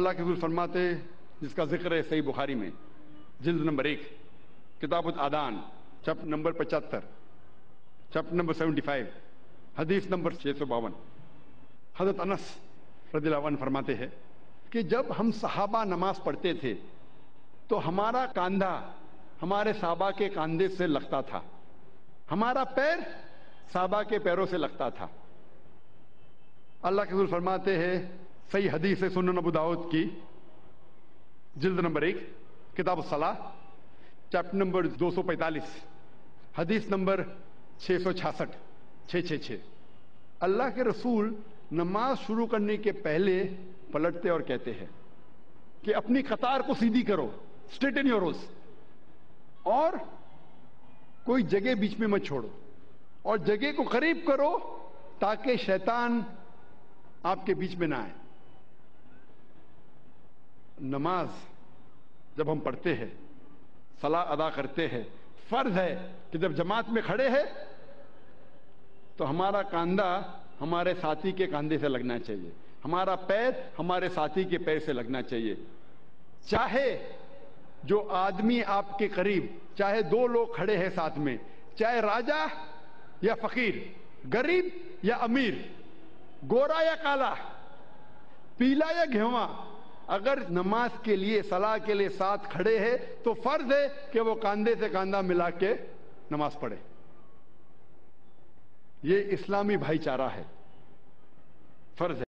اللہ کے رسول فرماتے، جس کا ذکر ہے صحیح بخاری میں جلد نمبر 1 کتاب الادان چیپٹر نمبر 75 چیپٹر نمبر 75 حدیث نمبر 652، حضرت انس رضی اللہ عنہ فرماتے ہیں کہ جب ہم صحابہ نماز پڑھتے تھے تو ہمارا کاندھا ہمارے صحابہ کے کاندھے سے لگتا تھا، ہمارا پیر صحابہ کے پیروں سے لگتا تھا۔ اللہ کے رسول فرماتے ہیں، صحیح حدیث ہے سنن ابو داؤد کی جلد نمبر 1 کتاب الصلاۃ چیپٹر نمبر 245 حدیث نمبر 666 666، اللہ کے رسول نماز شروع کرنے کے پہلے پلٹتے اور کہتے ہیں کہ اپنی قطار کو سیدھی کرو، اسٹریٹن یور روز، اور کوئی جگہ بیچ میں مت چھوڑو، اور جگہ کو قریب کرو تاکہ شیطان آپ کے بیچ میں نہ آئے۔ نماز جب ہم پڑھتے ہیں، صلاۃ ادا کرتے ہیں، فرض ہے کہ جب جماعت میں کھڑے ہیں تو ہمارا کاندھا ہمارے ساتھی کے کاندھے سے لگنا چاہیے، ہمارا پیر ہمارے ساتھی کے پیر سے لگنا چاہیے۔ چاہے جو آدمی آپ کے قریب، چاہے 2 لوگ کھڑے ہیں ساتھ میں، چاہے راجا یا فقیر، غریب یا امیر، گورا یا کالا، پیلا یا گھیواں، اگر نماز کے لیے، صلاح کے لیے ساتھ کھڑے ہیں تو فرض ہے کہ وہ کاندھے سے کاندھا ملا کے نماز پڑھے۔ یہ اسلامی بھائی چارہ ہے، فرض ہے۔